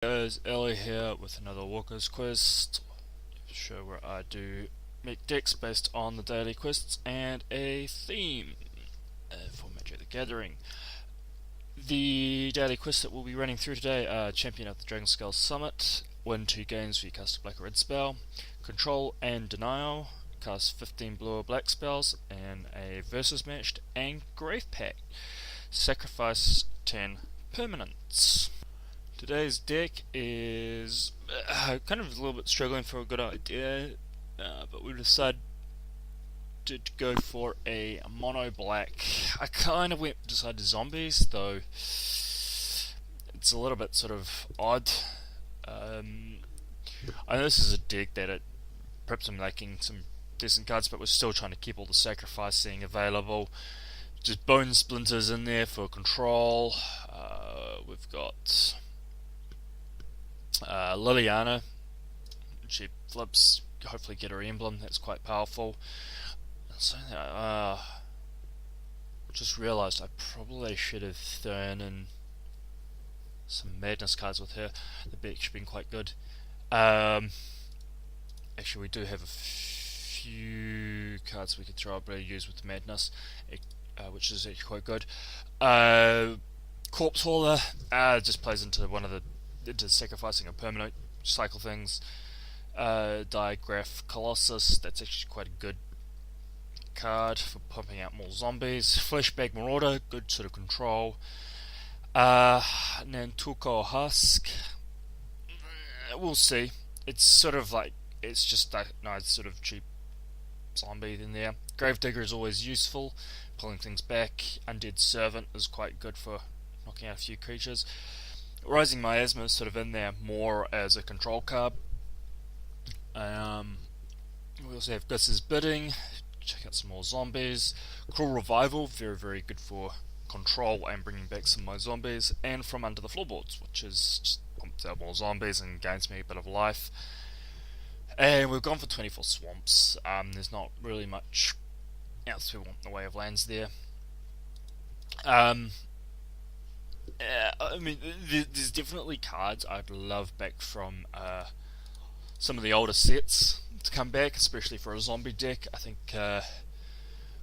Guys, Ellie here with another Walker's Quest show where I do make decks based on the daily quests and a theme for Magic the Gathering. The daily quests that we'll be running through today are Champion of the Dragonskull Summit, win 2 games where you cast a black or red spell, Control and Denial, cast 15 blue or black spells in a versus matched, and Grave Pact, sacrifice 10 permanents. Today's deck is kind of a little bit struggling for a good idea, but we decided to go for a mono black. I kind of decided zombies, though it's a little bit sort of odd. I know this is a deck that perhaps I'm lacking some decent cards, but we're still trying to keep all the sacrificing available. Just bone splinters in there for control. We've got Liliana. She flips, hopefully get her emblem, that's quite powerful. So just realised I probably should have thrown in some madness cards with her. The deck should have been quite good. Actually, we do have a few cards we could probably use with the madness, which is actually quite good. Corpse Hauler just plays into one of the sacrificing a permanent cycle things. Digraph Colossus, that's actually quite a good card for pumping out more zombies. Fleshbag Marauder, good sort of control. Nantuko Husk, we'll see. It's sort of like, it's just a nice sort of cheap zombie in there. Gravedigger is always useful, pulling things back. Undead Servant is quite good for knocking out a few creatures. Rising Miasma is sort of in there more as a control card. We also have Gus's Bidding, check out some more zombies. Cruel Revival, very very good for control and bringing back some of my zombies. And From Under the Floorboards, which is just pumps out more zombies and gains me a bit of life. And we've gone for 24 Swamps. There's not really much else we want in the way of lands there. I mean, there's definitely cards I'd love back from some of the older sets to come back, especially for a zombie deck. I think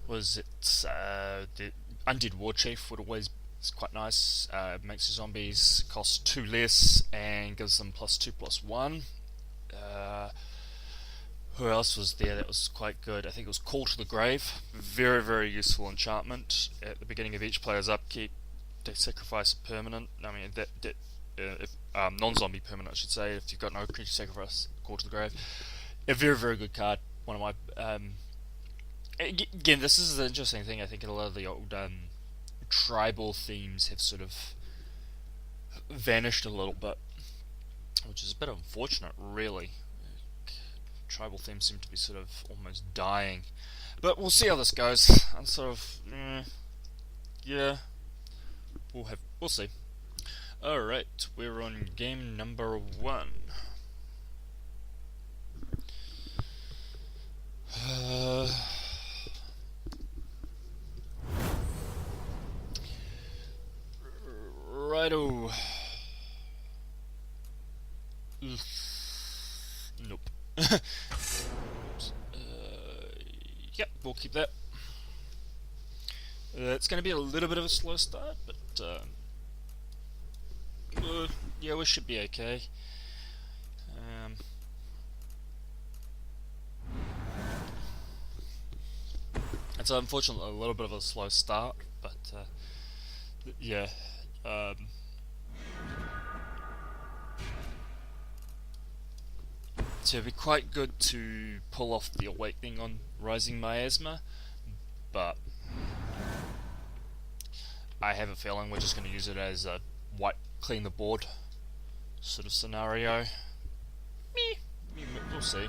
was it the Undead War Chief would always is quite nice. Makes the zombies cost 2 less and gives them +2/+1. Who else was there that was quite good? I think it was Call to the Grave. Very very useful enchantment at the beginning of each player's upkeep. They sacrifice a permanent. I mean, if non-zombie permanent, I should say. If you've got no creature sacrifice, Call to the Grave. A very, very good card. One of my. Again, this is the interesting thing. I think a lot of the old tribal themes have sort of vanished a little bit, which is a bit unfortunate, really. Tribal themes seem to be sort of almost dying, but we'll see how this goes. I'm sort of, yeah. We'll see. Alright, we're on game number 1. Righto. Nope. Yep, we'll keep that. It's going to be a little bit of a slow start, but yeah, we should be okay. It's unfortunately a little bit of a slow start, but yeah. So it'd be quite good to pull off the Awakening on Rising Miasma, but I have a feeling we're just going to use it as a clean the board sort of scenario. We'll see.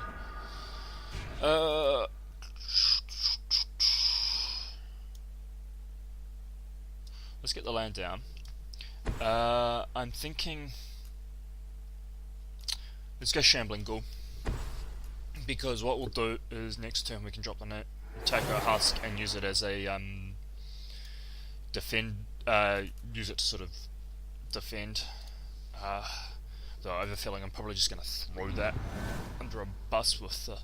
Let's get the land down. I'm thinking let's go Shambling Ghoul, because what we'll do is next turn we can drop the Taco Husk and use it as a defend. Use it to sort of defend. Though I have a feeling I'm probably just going to throw that under a bus with the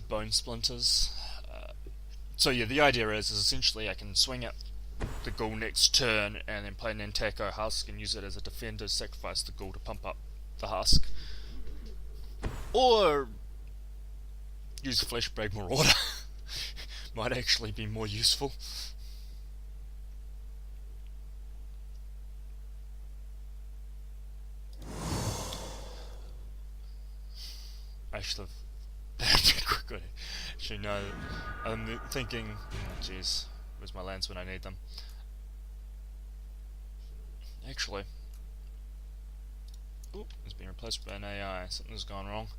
bone splinters. So yeah, the idea is essentially I can swing at the ghoul next turn and then play an Nantaco Husk and use it as a defender, sacrifice the ghoul to pump up the Husk. Or use Fleshbag Marauder. Might actually be more useful. Actually, actually no. I'm thinking, jeez, where's my lands when I need them? Actually, ooh, it's been replaced by an AI. Something's gone wrong.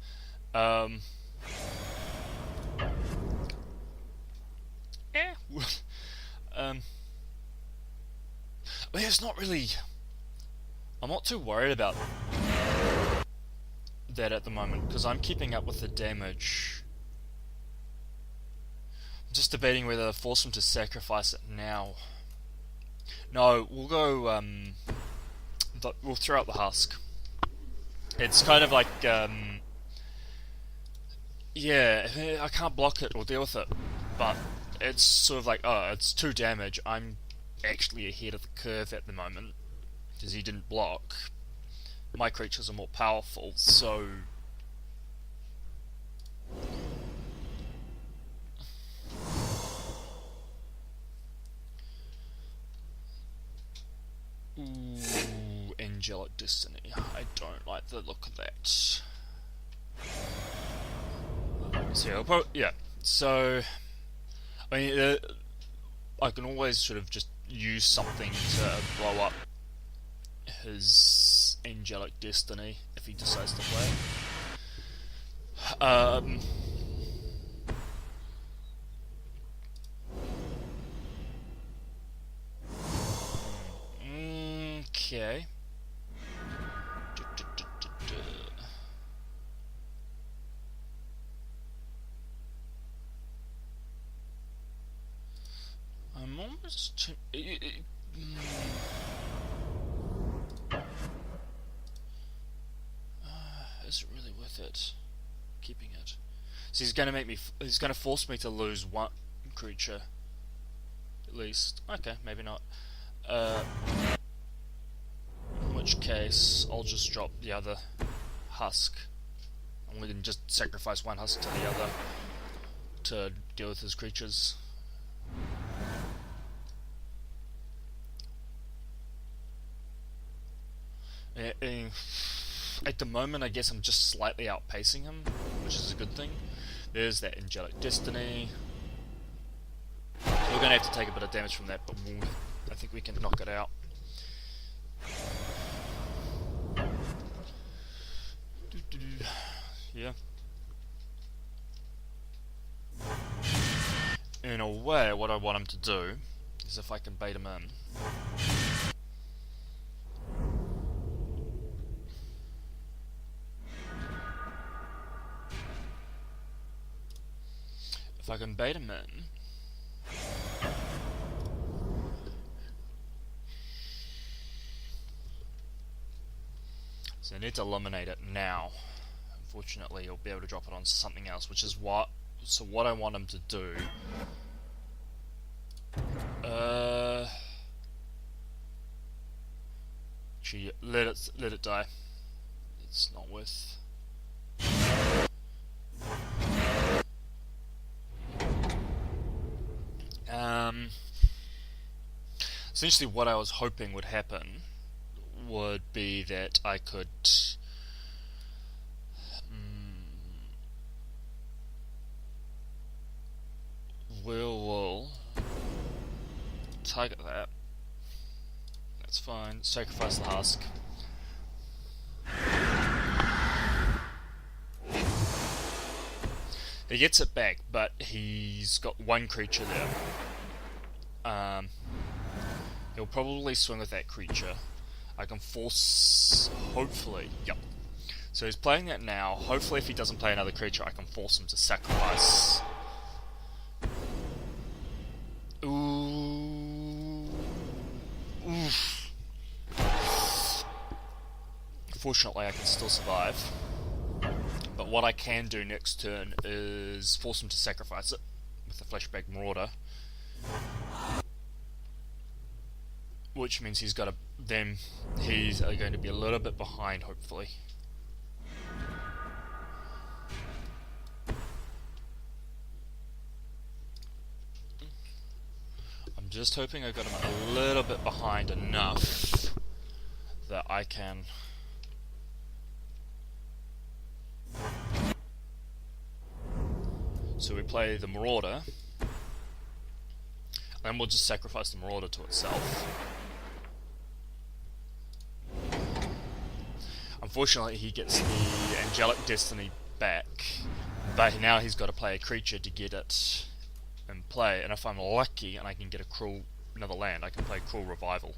Yeah. Well, it's not really. I'm not too worried about that at the moment because I'm keeping up with the damage. I'm just debating whether to force him to sacrifice it now. No, we'll go. We'll throw out the Husk. It's kind of like, yeah, I can't block it or deal with it, but it's sort of like, oh, it's 2 damage. I'm actually ahead of the curve at the moment because he didn't block. My creatures are more powerful, so ooh, Angelic Destiny. I don't like the look of that. So yeah. So I mean, I can always sort of just use something to blow up his Angelic Destiny if he decides to play it. Okay. I'm almost. Is it really worth it? Keeping it. So he's gonna make me. He's gonna force me to lose 1 creature. At least. Okay, maybe not. In which case, I'll just drop the other Husk. And we can just sacrifice 1 Husk to the other to deal with his creatures. At the moment, I guess I'm just slightly outpacing him, which is a good thing. There's that Angelic Destiny. We're going to have to take a bit of damage from that, but I think we can knock it out. Yeah. In a way, what I want him to do is if I can bait him in. If I can bait him in, so I need to eliminate it now. Unfortunately, he'll be able to drop it on something else, which is what. So what I want him to do. Actually, let it die. It's not worth. Essentially what I was hoping would happen would be that I could we'll target that. That's fine. Sacrifice the Husk. He gets it back, but he's got 1 creature there. He'll probably swing with that creature. I can force... hopefully... Yep. So he's playing that now. Hopefully if he doesn't play another creature, I can force him to sacrifice. Ooh. Oof. fortunately I can still survive. But what I can do next turn is force him to sacrifice it with the Flashback Marauder. Which means he's got he's going to be a little bit behind, hopefully. I'm just hoping I got him a little bit behind enough that I can... So we play the Marauder, and we'll just sacrifice the Marauder to itself. Unfortunately, he gets the Angelic Destiny back, but now he's got to play a creature to get it in play, and if I'm lucky and I can get another land, I can play Cruel Revival.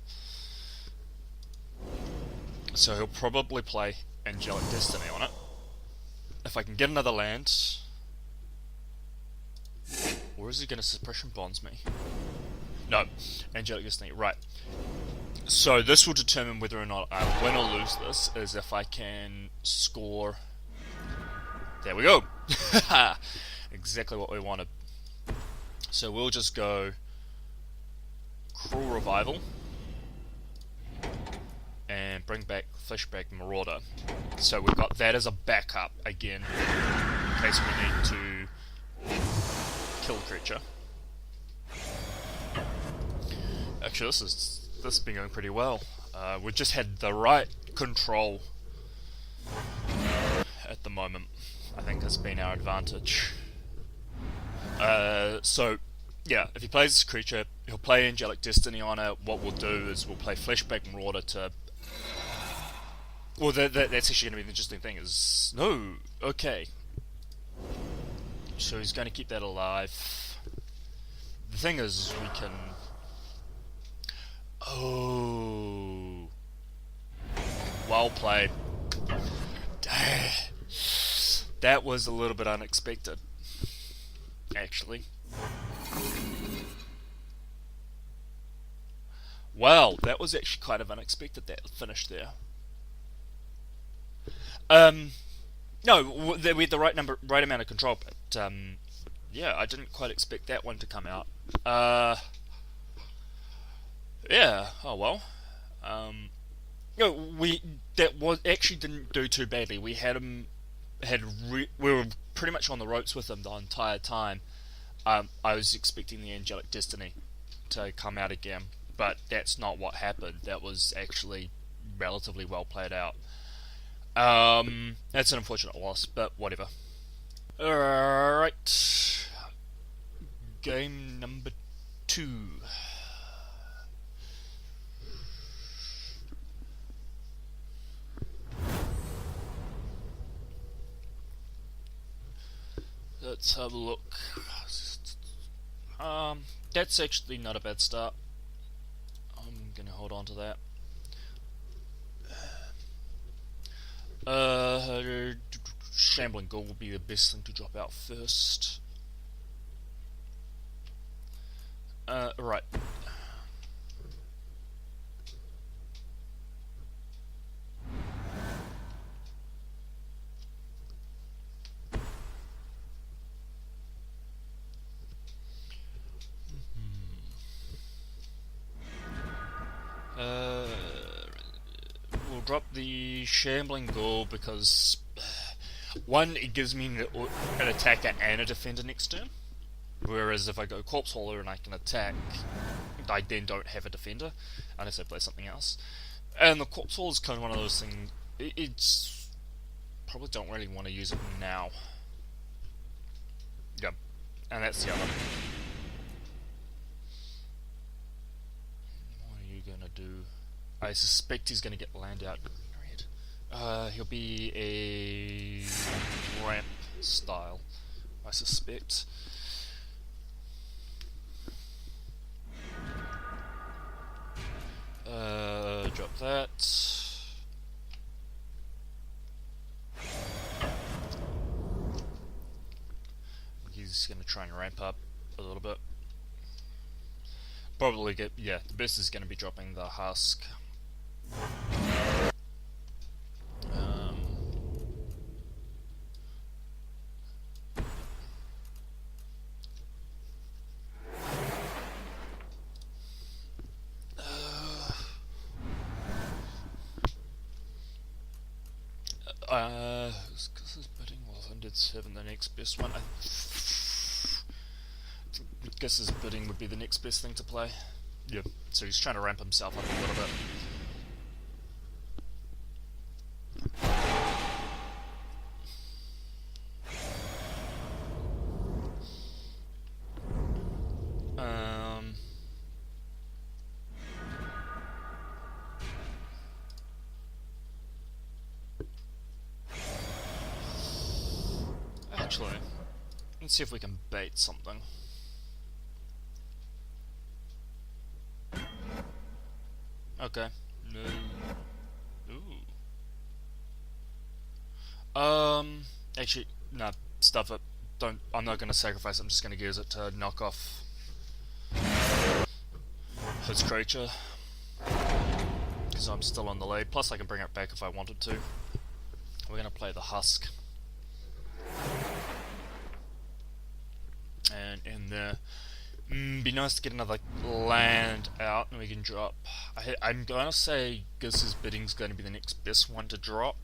So he'll probably play Angelic Destiny on it. If I can get another land... Or is he going to Suppression Bonds me? No, Angelic Destiny, right. So this will determine whether or not I win or lose this, is if I can score... There we go! Exactly what we wanted. So we'll just go Cruel Revival and bring back Flashback Marauder. So we've got that as a backup again, in case we need to kill a creature. Actually, this has been going pretty well. We've just had the right control at the moment. I think has been our advantage. So, yeah, if he plays this creature, he'll play Angelic Destiny on it. What we'll do is we'll play Flashback Marauder to... Well, that's actually going to be the interesting thing, is... No! Okay. So he's going to keep that alive. The thing is, we can... Oh... Well played. Dang. That was a little bit unexpected, actually. Wow, that was actually kind of unexpected, that finish there. No, we had the right amount of control, but yeah, I didn't quite expect that one to come out. Yeah, oh well. No, actually didn't do too badly. We had him, we were pretty much on the ropes with him the entire time. I was expecting the Angelic Destiny to come out again, but that's not what happened. That was actually relatively well played out. That's an unfortunate loss, but whatever. Alright. Game number 2. Let's have a look. That's actually not a bad start. I'm gonna hold on to that. Shambling Ghoul will be the best thing to drop out first. Right. We'll drop the Shambling Ghoul because one, it gives me an attacker and a defender next turn, whereas if I go Corpse Hauler and I can attack, I then don't have a defender unless I play something else. And the Corpse Hauler is kind of one of those things. It's probably don't really want to use it now. Yeah, and that's the other. What are you gonna do? I suspect he's gonna get land out red. He'll be a ramp style, I suspect. Drop that. He's gonna try and ramp up a little bit. Probably get, yeah, the best is gonna be dropping the husk. Because his bidding was 107, the next best one. I guess his bidding would be the next best thing to play. Yep. So he's trying to ramp himself up a little bit. Actually, let's see if we can bait something. Okay. No. Ooh. Actually, no, stuff it. Don't. I'm not going to sacrifice it. I'm just going to use it to knock off his creature. Because I'm still on the lead. Plus, I can bring it back if I wanted to. We're going to play the Husk. And in there, be nice to get another land out, and we can drop. I'm going to say Giz's bidding's going to be the next best one to drop.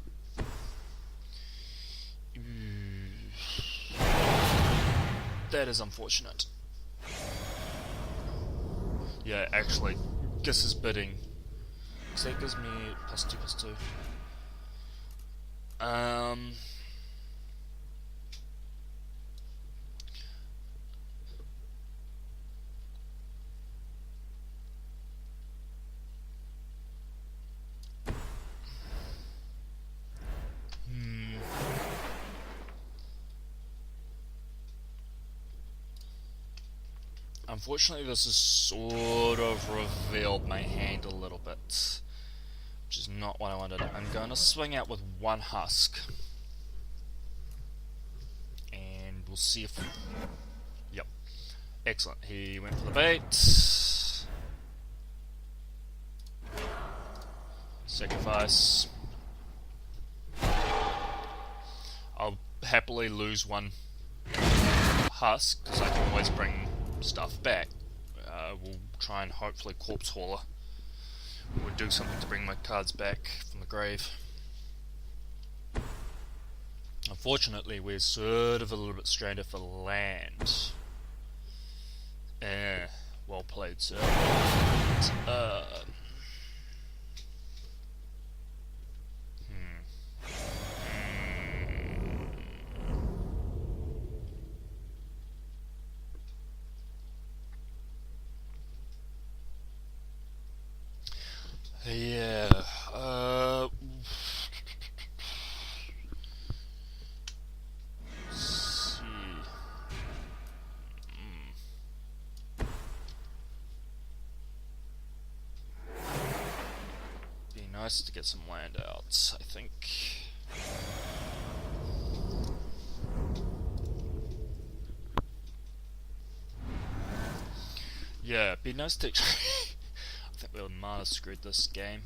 That is unfortunate. Yeah, actually, Giz's bidding. So that gives me +2/+2. Unfortunately, this has sort of revealed my hand a little bit, which is not what I wanted. I'm going to swing out with one Husk, and we'll see if... Yep. Excellent. He went for the bait. Sacrifice. I'll happily lose one Husk, because I can always bring stuff back. We'll try and hopefully Corpse Hauler or do something to bring my cards back from the grave. Unfortunately, we're sort of a little bit stranded for land. Well played, sir. Yeah, let's see. Be nice to get some land out, I think. Yeah, be nice to actually... I think we might have screwed this game.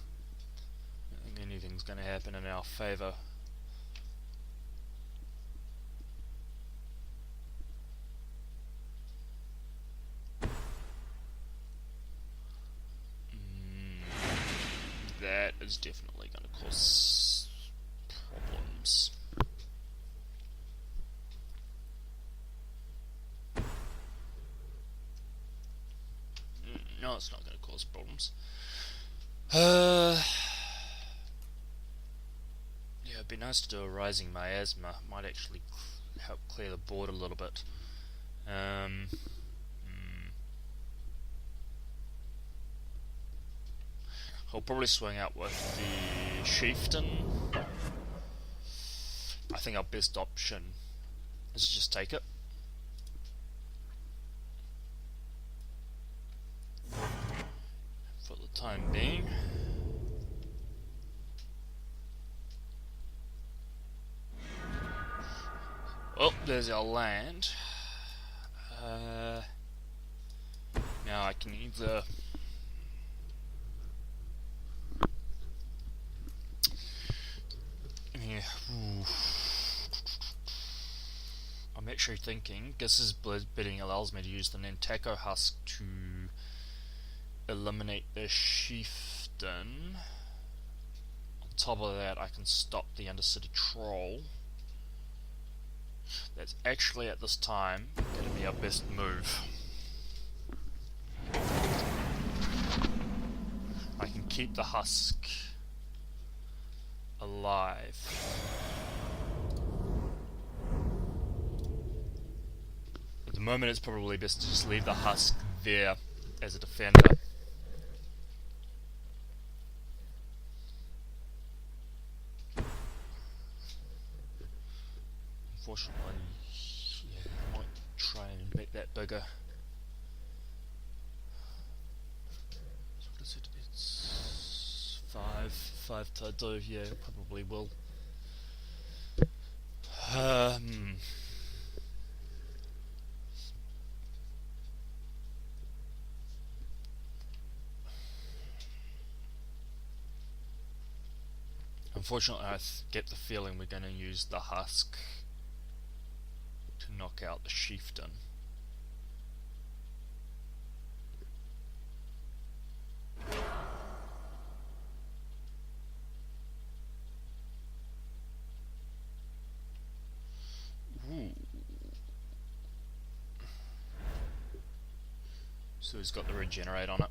I don't think anything's going to happen in our favour. That is definitely going to cause problems. No, it's not going to cause problems. Yeah, it'd be nice to do a Rising Miasma. Might actually help clear the board a little bit. I'll probably swing out with the Chieftain. I think our best option is to just take it. For the time being. Oh, there's our land. Now I can either... Yeah. I'm actually thinking, Giz's bidding allows me to use the Nantaco Husk to eliminate the Chieftain. top of that, I can stop the Undercity Troll. That's actually at this time going to be our best move. I can keep the husk alive. At the moment, it's probably best to just leave the husk there as a defender. Unfortunately, yeah, I might try and make that bigger. So what is it? It's 5 to do, yeah, probably will. Unfortunately, I get the feeling we're going to use the husk to knock out the chieftain. Ooh. So he's got the regenerate on it.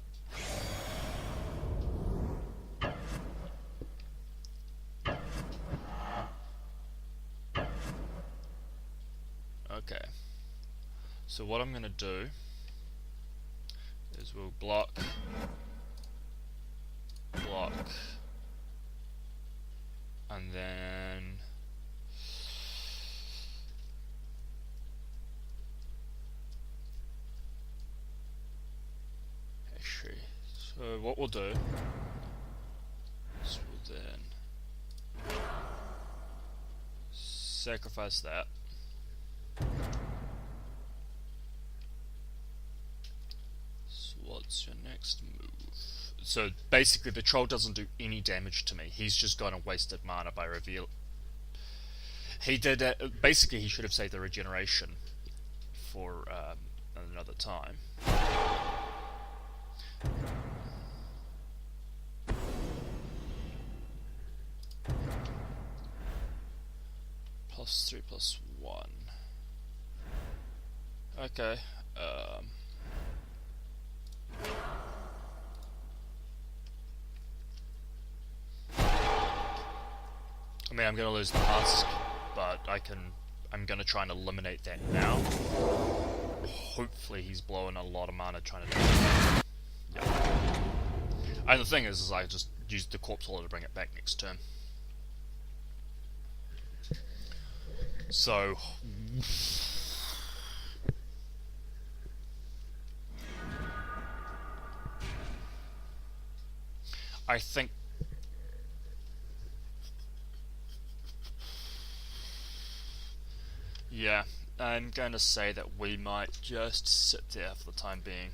Okay. So what I'm going to do is we'll block, and then actually, so what we'll do is we'll then sacrifice that. So what's your next move? So basically the troll doesn't do any damage to me. He's just gone and wasted mana by reveal. He did basically he should have saved the regeneration for another time. +3/+1. Okay. I mean, I'm going to lose the husk, but I'm going to try and eliminate that now. Hopefully he's blowing a lot of mana trying to do it. Yeah. And the thing is I just used the corpse holder to bring it back next turn. So... I think... Yeah, I'm going to say that we might just sit there for the time being.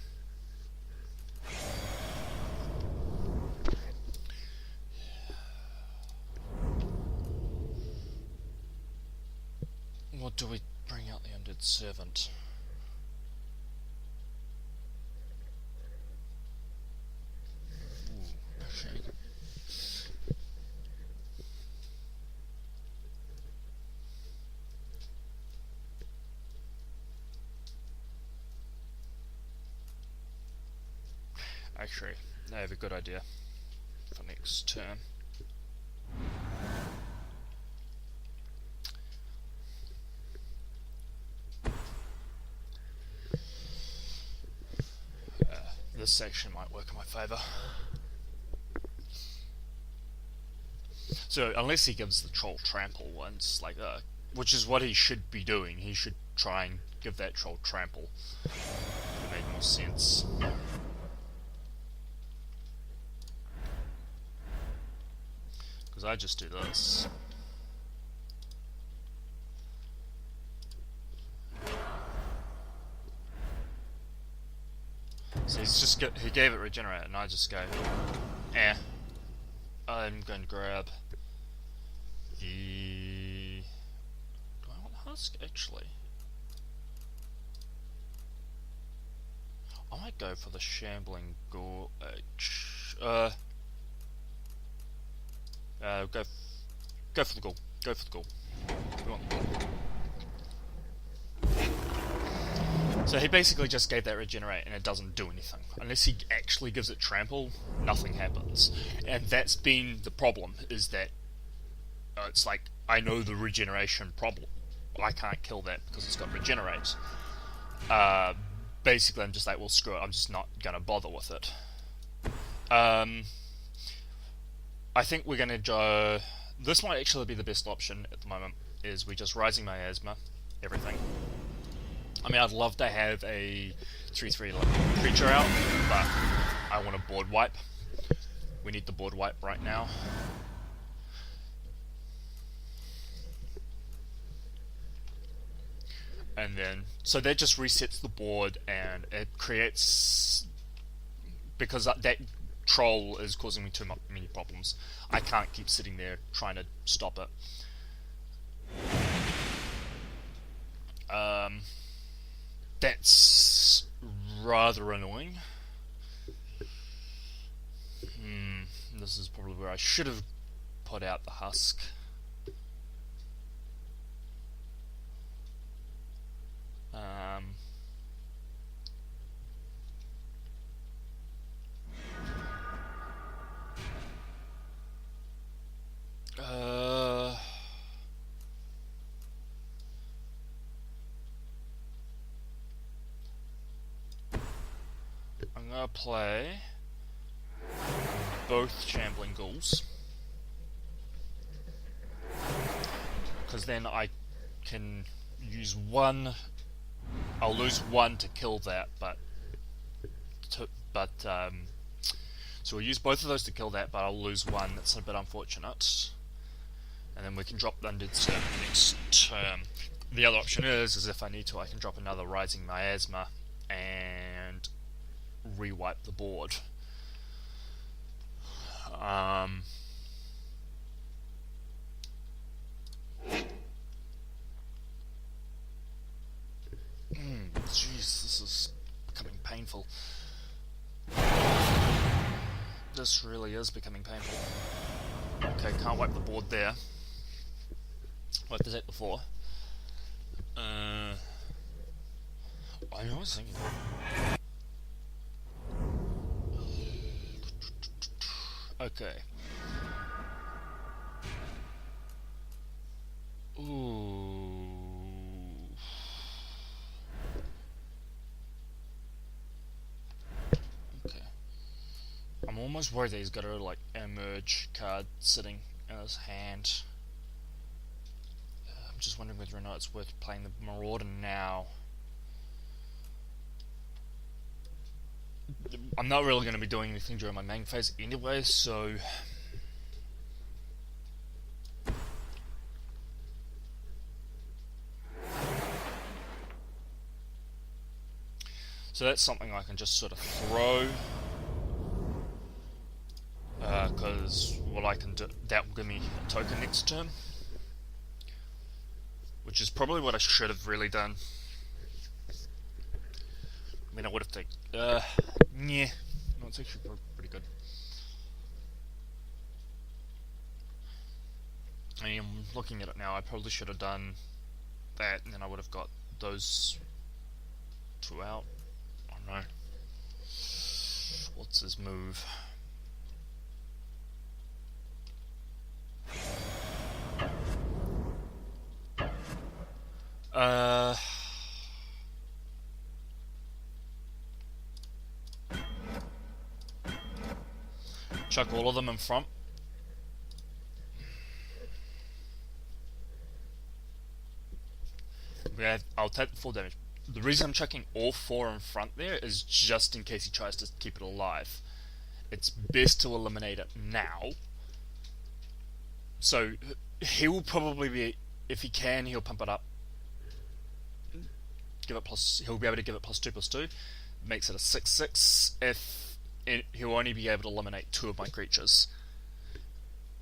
What do we bring out the Undead Servant? Ooh, okay. Actually, I have a good idea for next turn. This section might work in my favour. So, unless he gives the troll trample once, like, which is what he should be doing, he should try and give that troll trample. It would make more sense. Because I just do this. So he gave it regenerate, and I just go, I'm going to grab the... Do I want the husk, actually? I might go for the shambling gorge. Go for the ghoul. Go for the ghoul. Come on. So he basically just gave that regenerate and it doesn't do anything. Unless he actually gives it trample, nothing happens. And that's been the problem, is that it's like, I know the regeneration problem. I can't kill that because it's got regenerate. Basically I'm just like, well screw it, I'm just not gonna bother with it. I think we're gonna go... This might actually be the best option at the moment, is we just Rising Miasma, everything. I mean, I'd love to have a 3/3 creature out, but I want a board wipe. We need the board wipe right now. And then, so that just resets the board and it creates... Because that troll is causing me too many problems. I can't keep sitting there trying to stop it. That's rather annoying. This is probably where I should have put out the husk. I'm gonna play both Shambling Ghouls, because then I can use one. I'll lose one to kill that, so we'll use both of those to kill that, but I'll lose one. That's a bit unfortunate. And then we can drop them to next turn. The other option is if I need to, I can drop another Rising Miasma and rewipe the board. Jeez, this is becoming painful. This really is becoming painful. Okay, can't wipe the board there. Wiped the deck before. I was thinking... Okay. Ooh. Okay. I'm almost worried that he's got a like emerge card sitting in his hand. I'm just wondering whether or not it's worth playing the Marauder now. I'm not really going to be doing anything during my main phase anyway, so... So that's something I can just sort of throw. Because what I can do, that will give me a token next turn. Which is probably what I should have really done. I mean, I would have taken... yeah. No, it's actually pretty good. I mean, I'm looking at it now, I probably should have done that, and then I would have got those two out. I don't know. What's his move? Chuck all of them in front. I'll take the full damage. The reason I'm chucking all four in front there is just in case he tries to keep it alive. It's best to eliminate it now. So he will probably be, if he can, he'll pump it up. He'll be able to give it +2/+2. Makes it a 6/6. He'll only be able to eliminate 2 of my creatures.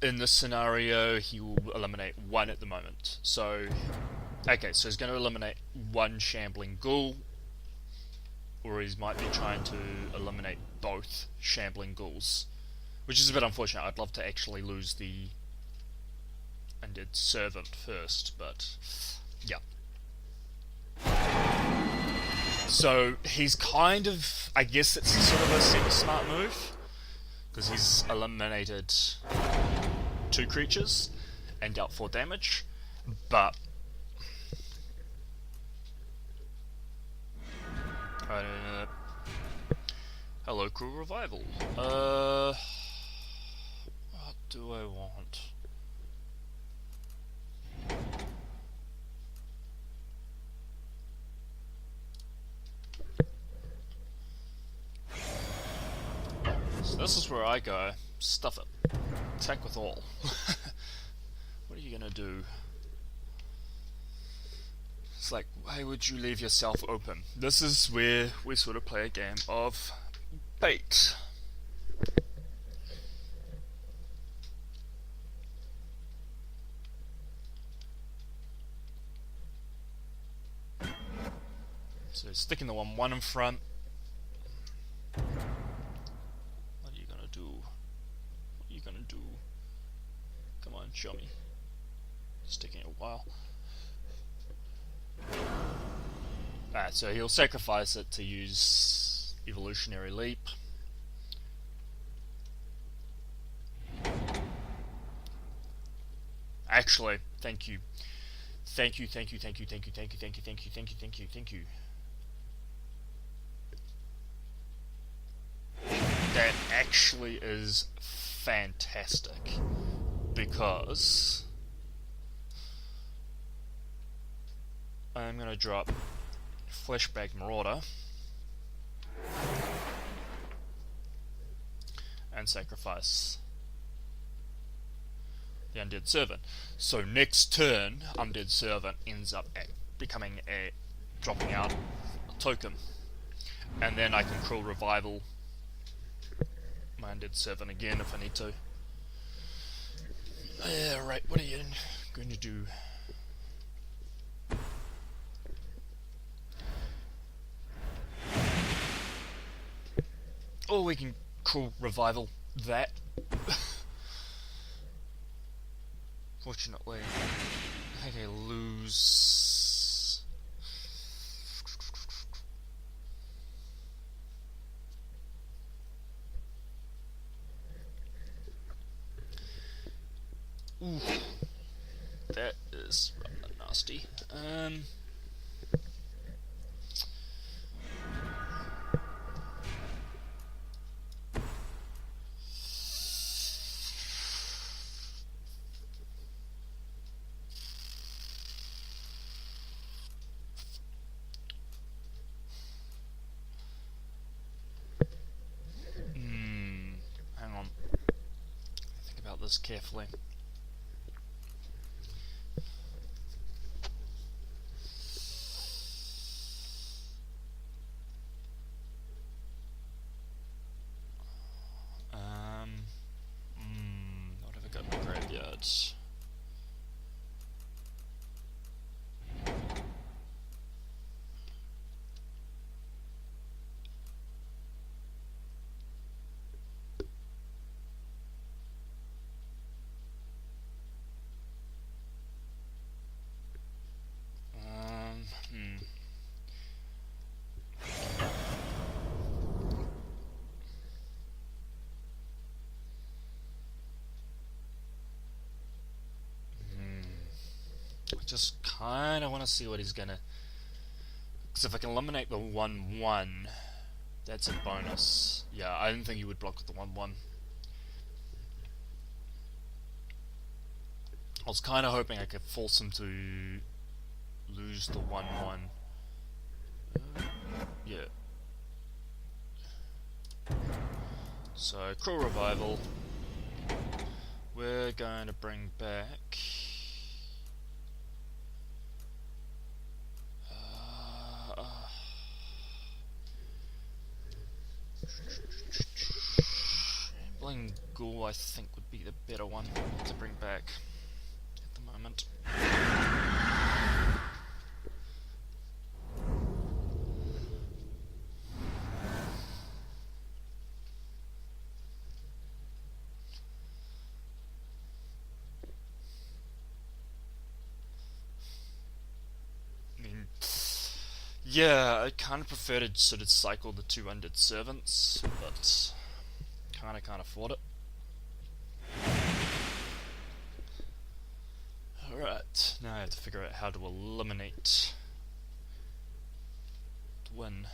In this scenario, he will eliminate 1 at the moment. So, okay, so he's going to eliminate 1 Shambling Ghoul, or he might be trying to eliminate both Shambling Ghouls, which is a bit unfortunate. I'd love to actually lose the Undead Servant first, but yeah. So he's kind of, I guess it's sort of a semi-smart move, because he's eliminated 2 creatures and dealt 4 damage, but hello, Cruel Revival. What do I want? So this is where I go. Stuff it. Attack with all. What are you gonna do? It's like, why would you leave yourself open? This is where we sort of play a game of bait. So sticking the 1/1 in front. What are you gonna do? What are you gonna do? Come on, show me. It's taking a while. Alright, so he'll sacrifice it to use Evolutionary Leap. Actually, thank you. Thank you, thank you, thank you, thank you, thank you, thank you, thank you, thank you, thank you, thank you. That actually is fantastic, because I'm gonna drop Fleshbag Marauder and sacrifice the Undead Servant. So next turn, Undead Servant ends up becoming a dropping out a token, and then I can Cruel Revival my Undead Servant again if I need to. Yeah, right. What are you going to do? Or we can Cruel Revival that. Fortunately, I think I lose. Ooh, that is rather nasty. Hang on. Think about this carefully. What have I got in the graveyards? I just kind of want to see what he's gonna. Because if I can eliminate the 1/1, that's a bonus. Yeah, I didn't think he would block with the 1/1. I was kind of hoping I could force him to lose the 1/1. Yeah. So, Cruel Revival. We're going to bring back. Bling Ghoul, I think, would be the better one to bring back at the moment. Yeah, I kind of prefer to sort of cycle the two undead servants, but kind of can't afford it. Alright, now I have to figure out how to eliminate the win.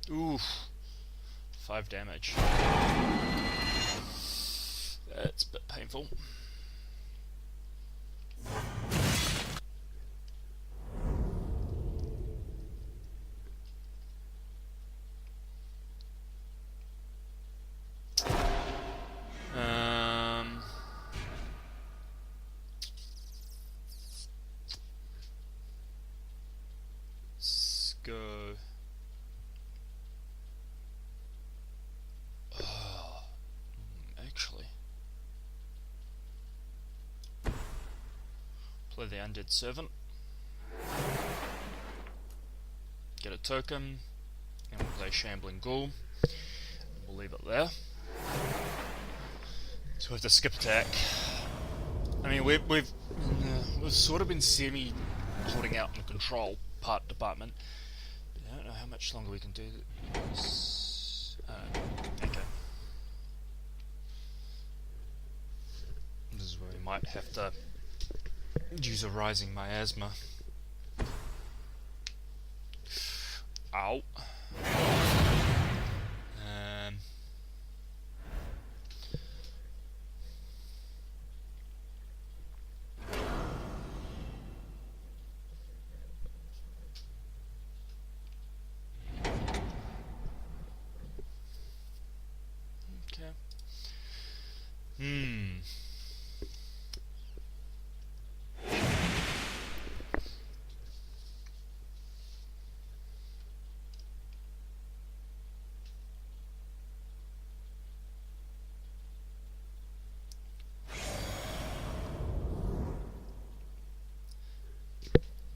Oof. 5 damage. That's a bit painful. Let's go. Actually, play the undead servant, get a token, and we'll play shambling ghoul. We'll leave it there. So we have to skip attack. I mean, we've sort of been semi holding out in the control department. But I don't know how much longer we can do this. Okay. This is where we might have to use a rising miasma. Ow. Okay.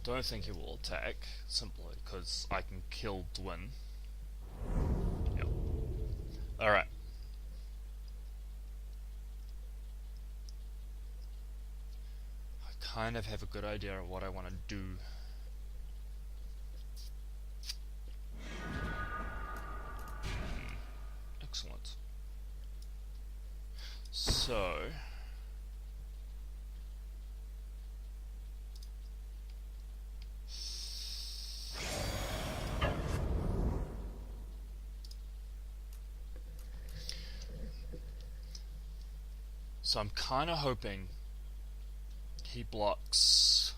Don't think he will attack, simply because I can kill Dwin. Yep. Alright. I kind of have a good idea of what I want to do. Excellent. So... So I'm kind of hoping he blocks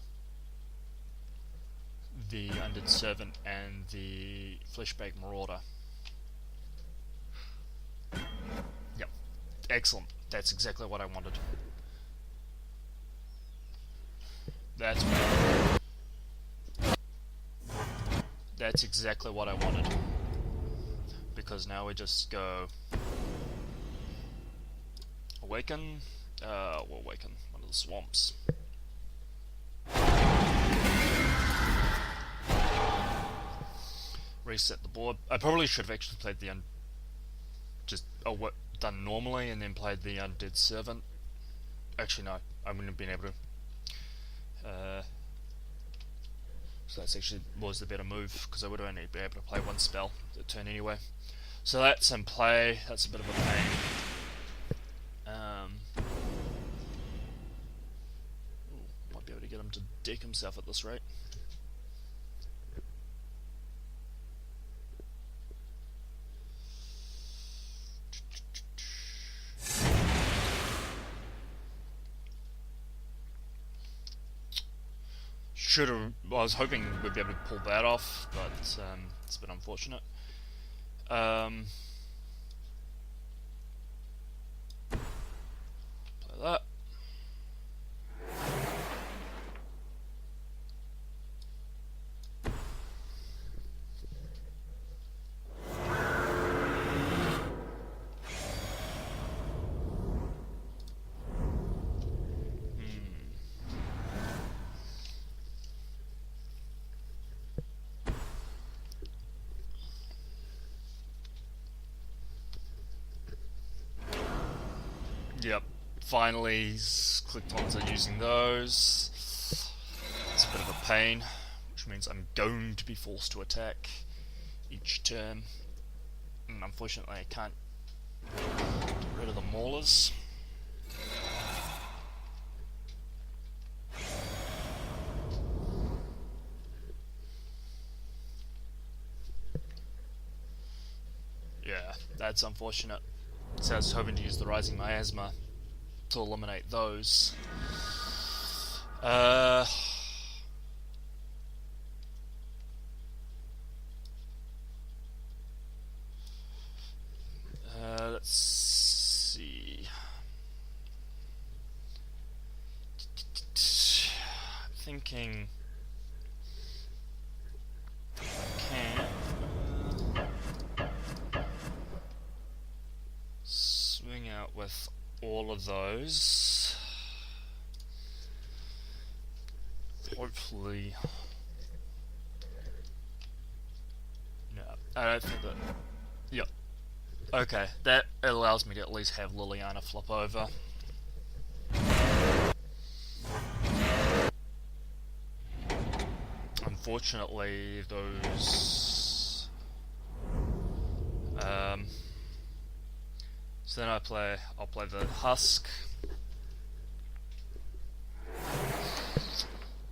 the Undead Servant and the Fleshbag Marauder. Yep. Excellent. That's exactly what I wanted. That's exactly what I wanted. Because now we just go... Awaken? We'll awaken one of the swamps. Reset the board. I probably should have actually played the done normally and then played the Undead Servant. Actually no, I wouldn't have been able to. So that's actually was the better move, because I would have only been able to play one spell a turn anyway. So that's in play. That's a bit of a pain. Might be able to get him to deck himself at this rate. I was hoping we'd be able to pull that off, but it's a bit unfortunate. Play that. Yep. Finally clicked onto using those. It's a bit of a pain, which means I'm going to be forced to attack each turn. And unfortunately I can't get rid of the maulers. Yeah, that's unfortunate. So I was hoping to use the Rising Miasma to eliminate those. Let's see. Thinking I can swing out with all of those. Hopefully. No, I don't think that. Yep. Okay, that allows me to at least have Liliana flip over. Unfortunately, those. So then I'll play the Husk.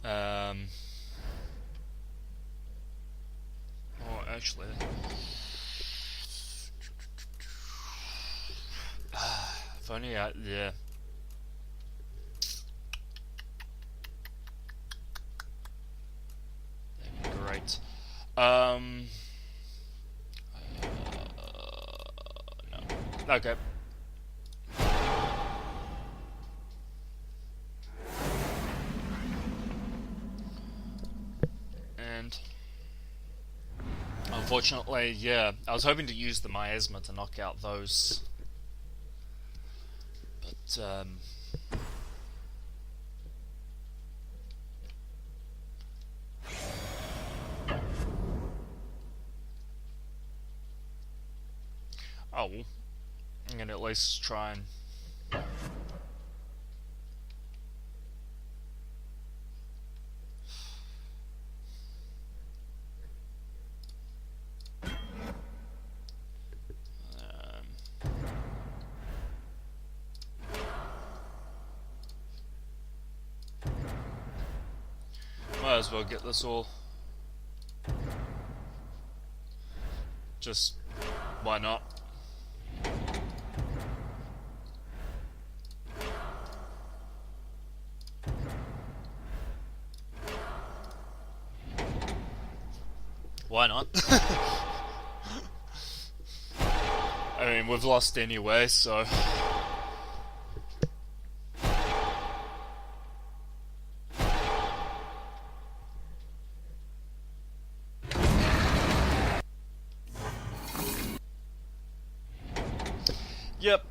Oh, actually. If only I. Yeah. That'd be great. No. Okay. And unfortunately, yeah, I was hoping to use the Miasma to knock out those, but oh well, I'm gonna at least try and. Might as well get this all. Just why not? Why not? I mean, we've lost anyway, so. Yep.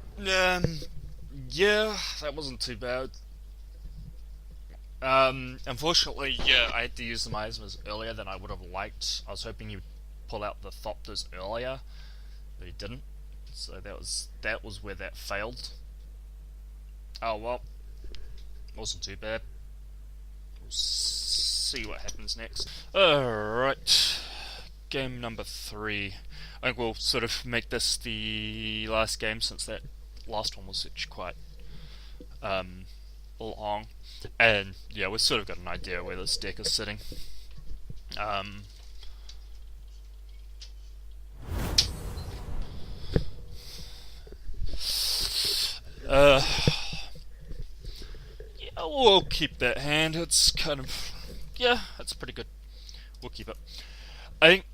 Yeah, that wasn't too bad. Unfortunately, yeah, I had to use the Miasmas earlier than I would have liked. I was hoping he would pull out the Thopters earlier, but he didn't. So that was where that failed. Oh well, wasn't too bad. We'll see what happens next. Alright, game number 3. I think we'll sort of make this the last game since that last one was actually quite long. And yeah, we've sort of got an idea where this deck is sitting. Yeah, we'll keep that hand. It's kind of, yeah, it's pretty good. We'll keep it. I think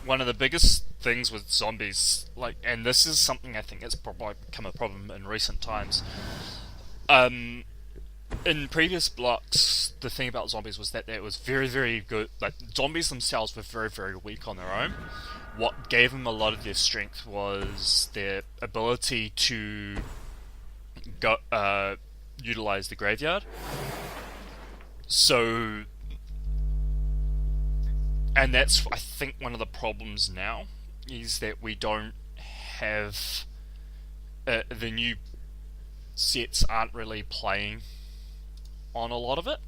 one of the biggest things with zombies, like, and this is something I think that's probably become a problem in recent times. In previous blocks, the thing about zombies was that it was very, very good. Like, zombies themselves were very, very weak on their own. What gave them a lot of their strength was their ability to utilize the graveyard. So, and that's, I think, one of the problems now is that we don't have the new sets aren't really playing on a lot of it.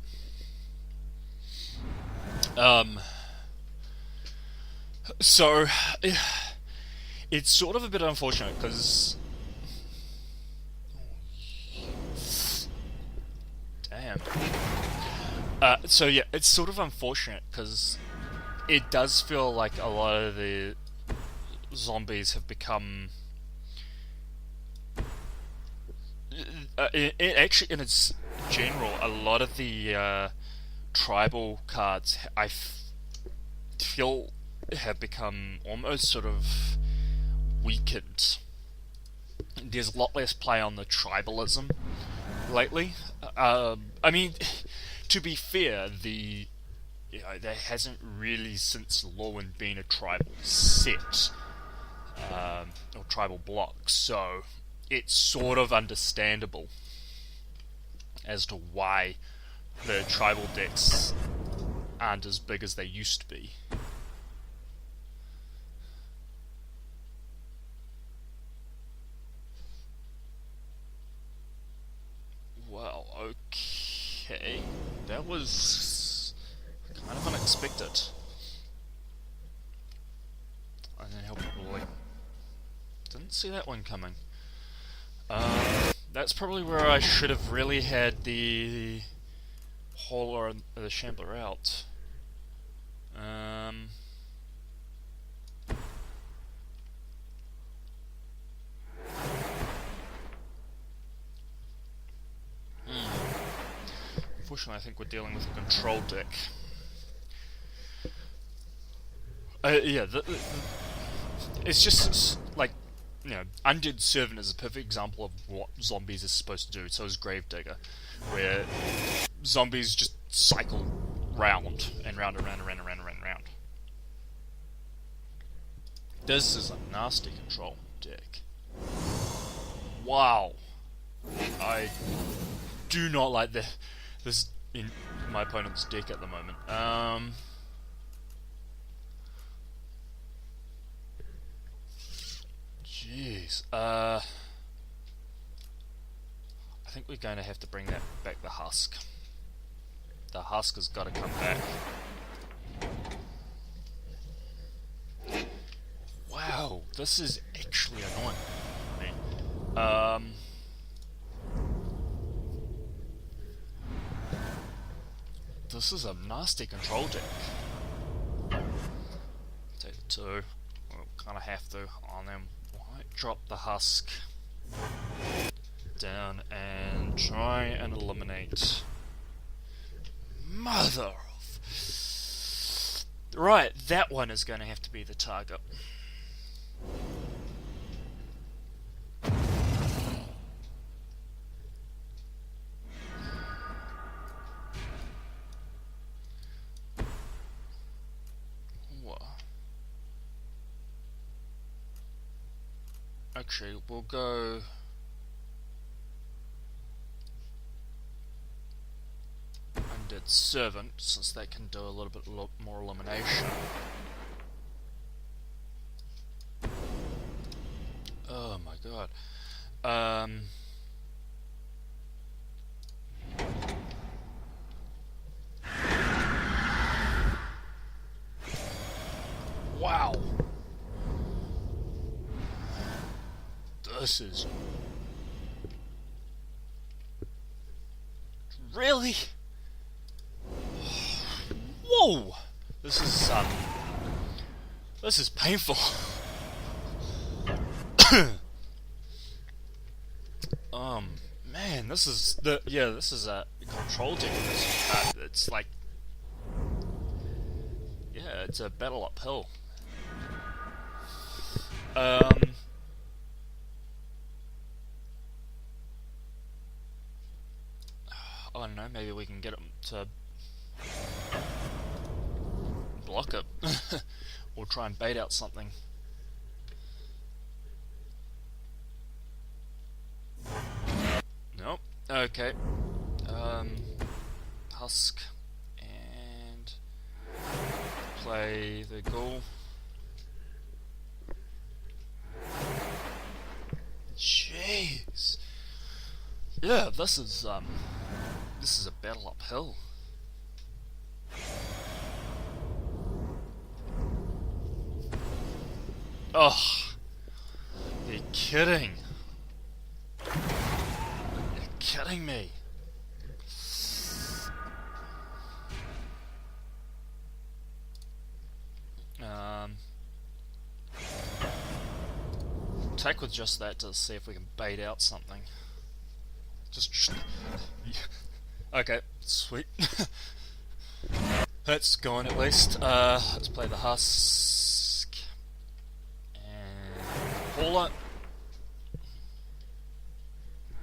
So it's sort of a bit unfortunate because, damn. So yeah, it's sort of unfortunate because it does feel like a lot of the zombies have become. Actually, in its general, a lot of the tribal cards feel have become almost sort of weakened. There's a lot less play on the tribalism lately. I mean, to be fair, there hasn't really since Lorwyn been a tribal set or tribal block, so it's sort of understandable as to why the tribal decks aren't as big as they used to be. Well, okay. That was kind of unexpected. I don't know, probably didn't see that one coming. That's probably where I should have really had the Hauler and the Shambler out. Unfortunately, I think we're dealing with a control deck. Yeah, it's just like, Undead Servant is a perfect example of what zombies are supposed to do. So is Gravedigger, where zombies just cycle round and round and round and round and round and round and round. This is a nasty control deck. Wow, I do not like this in my opponent's deck at the moment. Jeez. I think we're going to have to bring that back. The husk. The husk has got to come back. Wow, this is actually annoying me. This is a nasty control deck. Take the 2. We'll kind of have to on them. Drop the husk down and try and eliminate. Mother of... Right, that one is going to have to be the target. Actually, we'll go... Undead Servant, since they can do a little bit more elimination. Oh my god. Wow. This is... Really? Whoa! This is painful. Man, this is a control deck. It's like, yeah, it's a battle uphill. I don't know, maybe we can get him to block it. Or try and bait out something. Nope. Okay. Husk. And play the ghoul. Yeah, this is a battle uphill. Oh, you're kidding. You're kidding me. Take with just that to see if we can bait out something. Just okay, sweet. That's gone at least. Let's play the husk and pull it.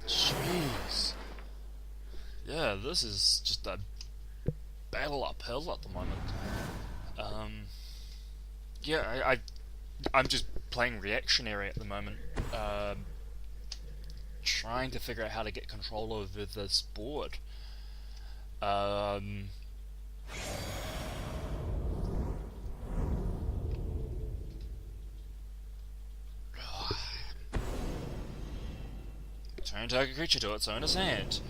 Jeez. Yeah, this is just a battle uphill at the moment. Yeah, I'm just playing reactionary at the moment. Trying to figure out how to get control over this board. Turn target creature to its owner's hand.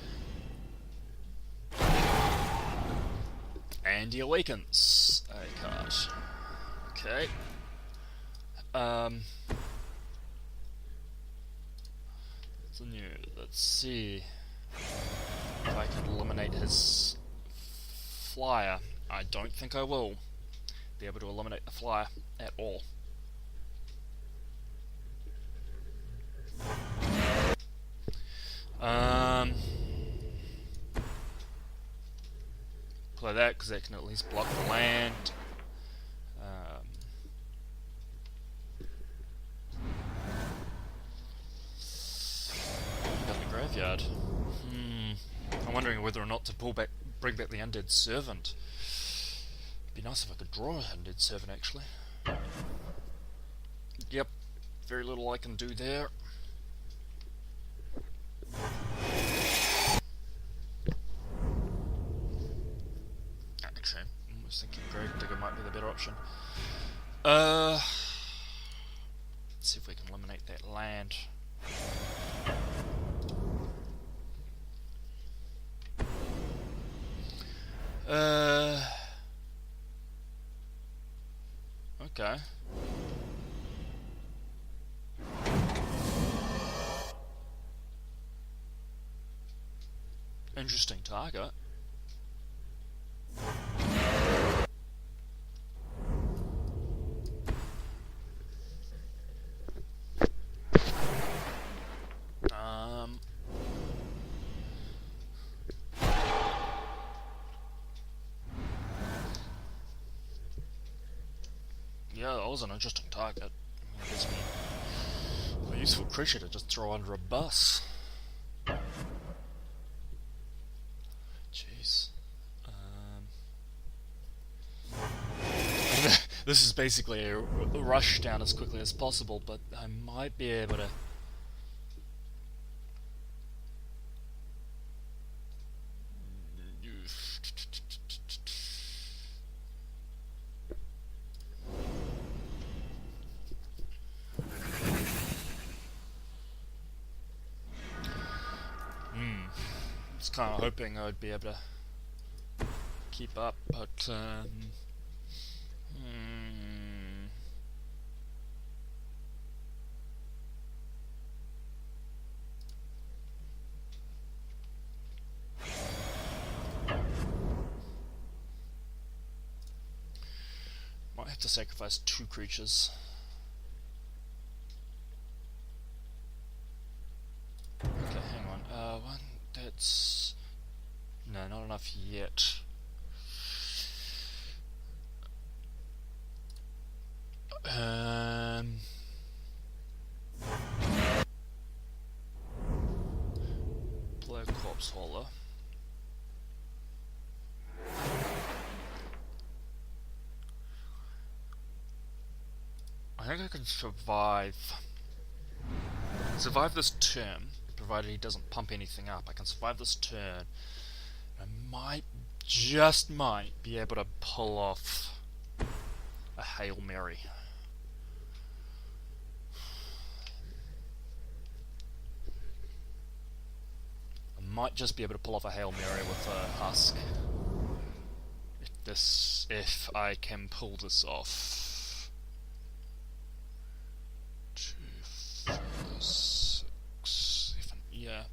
And he awakens a card. Okay. So new. Let's see if I can eliminate his flyer. I don't think I will be able to eliminate the flyer at all. Play that because that can at least block the land. Got the graveyard. I'm wondering whether or not to bring back the undead servant. It'd be nice if I could draw an undead servant actually. Yep, very little I can do there. Actually, I'm almost thinking Gravedigger might be the better option. Let's see if we can eliminate that land. Okay. Interesting target. Yeah, that was an interesting target. It gives me a useful creature to just throw under a bus. Jeez. This is basically a rush down as quickly as possible, but I might be able to. I was kind of hoping I would be able to keep up, but might have to sacrifice 2 creatures. Okay, hang on. One, that's... No, not enough yet. Play a Corpse Hauler. I think I can survive this turn, provided he doesn't pump anything up. I can survive this turn. I might, just might, be able to pull off a Hail Mary. might just be able to pull off a Hail Mary with a Husk. If I can pull this off. 2, 4, 6, 7. Yeah.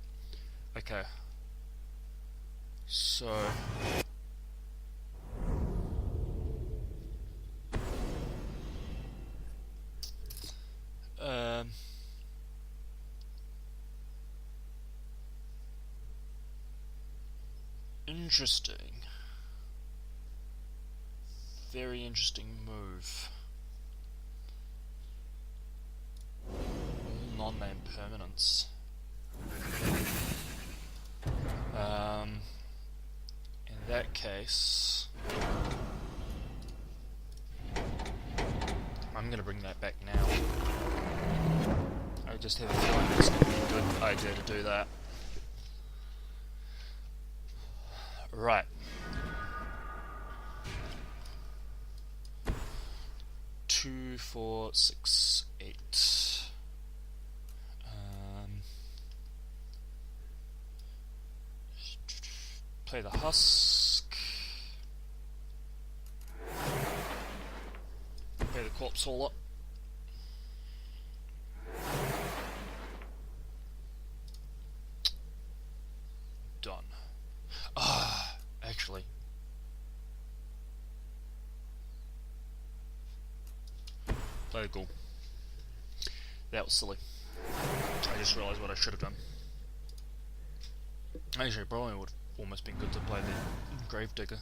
Okay. So. Interesting. Very interesting move. All non-name permanents. In that case, I'm gonna bring that back now. I just have a feeling it's gonna be a good idea to do that. Right. Two, 4, 6, 8. Play the Husk. Play the Corpse Hauler. Done. Actually. Play the Ghoul. That was silly. I just realised what I should have done. Actually, probably would have almost been good to play the Gravedigger.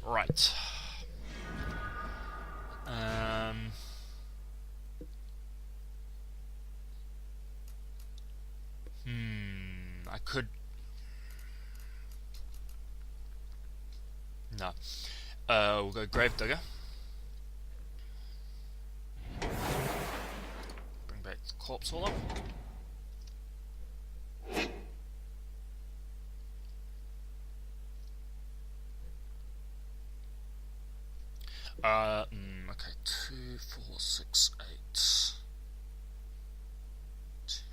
Right. I could. No. We'll go Gravedigger. Bring back the Corpse Hauler. Okay, 2, 4, 6, 8. 10.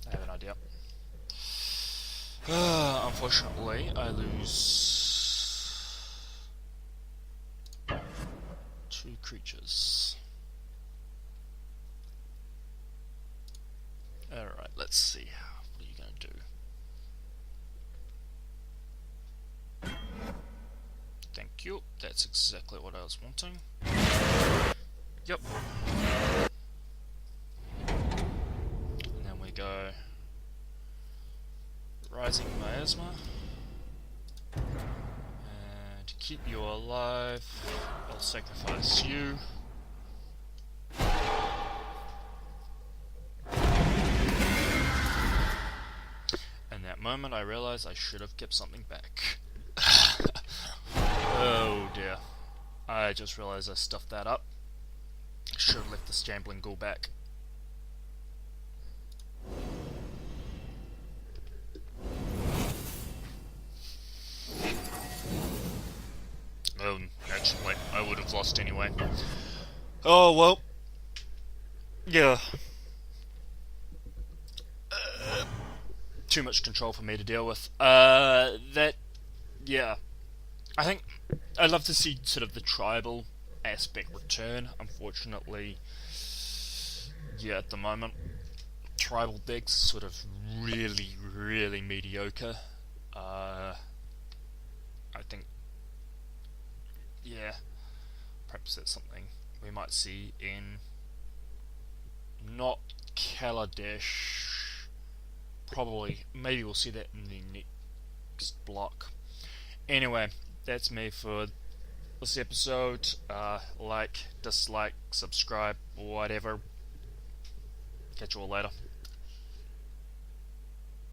I have an idea. Unfortunately, I lose 2 creatures. Alright, let's see. What are you going to do? Thank you. That's exactly what I was wanting. Yep. And then we go Rising Miasma. And to keep you alive, I'll sacrifice you. In that moment, I realized I should have kept something back. Oh dear. I just realized I stuffed that up. I should have left the Shambling Ghoul back. Actually, I would have lost anyway. Oh well. Yeah. Too much control for me to deal with. Yeah. I think I'd love to see sort of the tribal aspect return. Unfortunately, yeah, at the moment, tribal decks sort of really, really mediocre. I think, yeah, perhaps that's something we might see in not Kaladesh. Probably, maybe we'll see that in the next block. Anyway, that's me for this episode. Like, dislike, subscribe, whatever. Catch you all later.